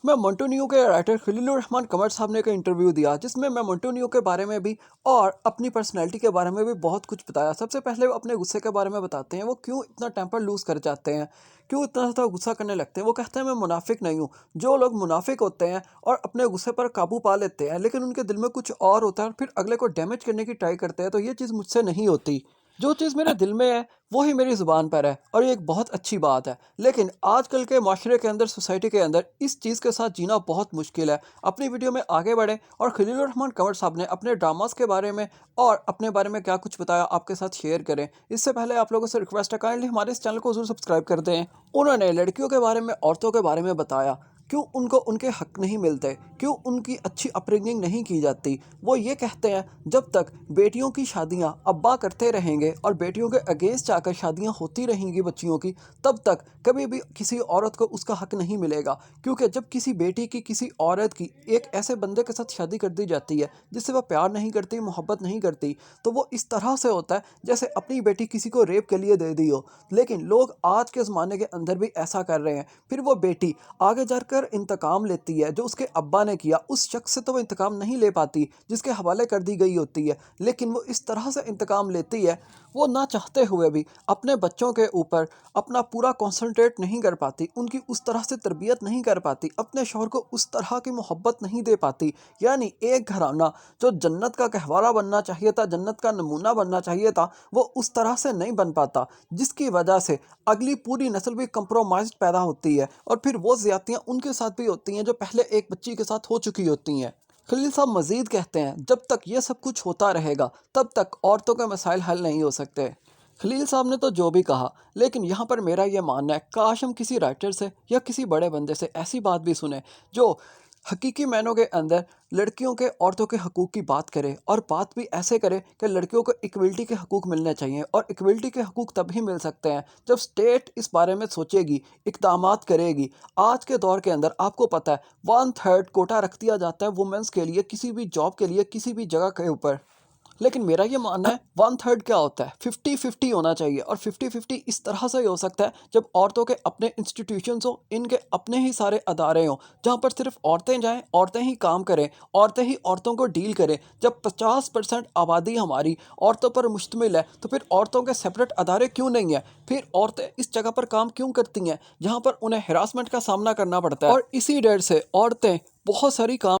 मैं मंटू न्यू के राइटर खलीलुर रहमान कमर साहब ने एक इंटरव्यू दिया जिसमें मैं मंटू न्यू के बारे में भी और अपनी पर्सनैलिटी के बारे में भी बहुत कुछ बताया। सबसे पहले वो अपने गुस्से के बारे में बताते हैं, वो क्यों इतना टेम्पर लूज कर जाते हैं, क्यों इतना ज़्यादा गुस्सा करने लगते हैं। वो कहते हैं मैं मुनाफिक नहीं हूँ। जो लोग मुनाफिक होते हैं और अपने गुस्से पर काबू पा लेते हैं लेकिन उनके दिल में कुछ और होता है और फिर अगले को डैमेज करने की ट्राई करते हैं, तो ये चीज़ मुझसे नहीं होती। जो चीज़ मेरे दिल में है वही मेरी ज़ुबान पर है और ये एक बहुत अच्छी बात है। लेकिन आजकल के माशरे के अंदर, सोसाइटी के अंदर इस चीज़ के साथ जीना बहुत मुश्किल है। अपनी वीडियो में आगे बढ़ें और खलीलुर रहमान कंवर साहब ने अपने ड्रामास के बारे में और अपने बारे में क्या कुछ बताया आपके साथ शेयर करें। इससे पहले आप लोगों से रिक्वेस्ट है, काइंडली हमारे इस चैनल को ज़रूर सब्सक्राइब कर दें। उन्होंने लड़कियों के बारे में, औरतों के बारे में बताया, क्यों उनको उनके हक नहीं मिलते, क्यों उनकी अच्छी अपब्रिंगिंग नहीं की जाती। वो ये कहते हैं जब तक बेटियों की शादियां अब्बा करते रहेंगे और बेटियों के अगेंस्ट जाकर शादियां होती रहेंगी बच्चियों की, तब तक कभी भी किसी औरत को उसका हक नहीं मिलेगा। क्योंकि जब किसी बेटी की, किसी औरत की एक ऐसे बंदे के साथ शादी कर दी जाती है जिससे वह प्यार नहीं करती, मोहब्बत नहीं करती, तो वो इस तरह से होता है जैसे अपनी बेटी किसी को रेप के लिए दे दी हो। लेकिन लोग आज के ज़माने के अंदर भी ऐसा कर रहे हैं। फिर वो बेटी आगे जाकर इंतकाम लेती है जो उसके अब्बा ने किया। उस शख्स से तो वो इंतकाम नहीं ले पाती जिसके हवाले कर दी गई होती है, लेकिन वो इस तरह से इंतकाम लेती है, वो ना चाहते हुए भी अपने बच्चों के ऊपर अपना पूरा कंसंट्रेट नहीं कर पाती, उनकी उस तरह से तरबियत नहीं कर पाती, अपने शौहर को उस तरह की मोहब्बत नहीं दे पाती। यानी एक घराना जो जन्नत का कहवारा बनना चाहिए था, जन्नत का नमूना बनना चाहिए था, वो उस तरह से नहीं बन पाता, जिसकी वजह से अगली पूरी नस्ल भी कंप्रोमाइज्ड पैदा होती है और फिर वो ज़्यादतियाँ उनके साथ भी होती हैं जो पहले एक बच्ची के साथ हो चुकी होती हैं। खलील साहब मजीद कहते हैं जब तक ये सब कुछ होता रहेगा तब तक औरतों के मसाइल हल नहीं हो सकते। खलील साहब ने तो जो भी कहा, लेकिन यहाँ पर मेरा ये मानना है काश हम किसी राइटर से या किसी बड़े बंदे से ऐसी बात भी सुने जो हकीकी मायनों के अंदर लड़कियों के, औरतों के हकूक़ की बात करे और बात भी ऐसे करे कि लड़कियों को इक्वलिटी के हकूक़ मिलने चाहिए। और इक्वलिटी के हकूक़ तभी मिल सकते हैं जब स्टेट इस बारे में सोचेगी, इक़दामात करेगी। आज के दौर के अंदर आपको पता है 1/3 कोटा रख दिया जाता है वुमेंस के लिए, किसी भी जॉब के लिए, किसी भी जगह के ऊपर। लेकिन मेरा ये मानना है 1/3 क्या होता है, 50-50 होना चाहिए। और 50-50 इस तरह से ही हो सकता है जब औरतों के अपने इंस्टीट्यूशंस हो, इनके अपने ही सारे अदारे हों जहाँ पर सिर्फ औरतें जाएं, औरतें ही काम करें, औरतें ही औरतों को डील करें। जब 50% आबादी हमारी औरतों पर मुश्तमिल है तो फिर औरतों के सेपरेट अदारे क्यों नहीं हैं? फिर औरतें इस जगह पर काम क्यों करती हैं जहाँ पर उन्हें हरासमेंट का सामना करना पड़ता है? और इसी डर से औरतें बहुत सारी काम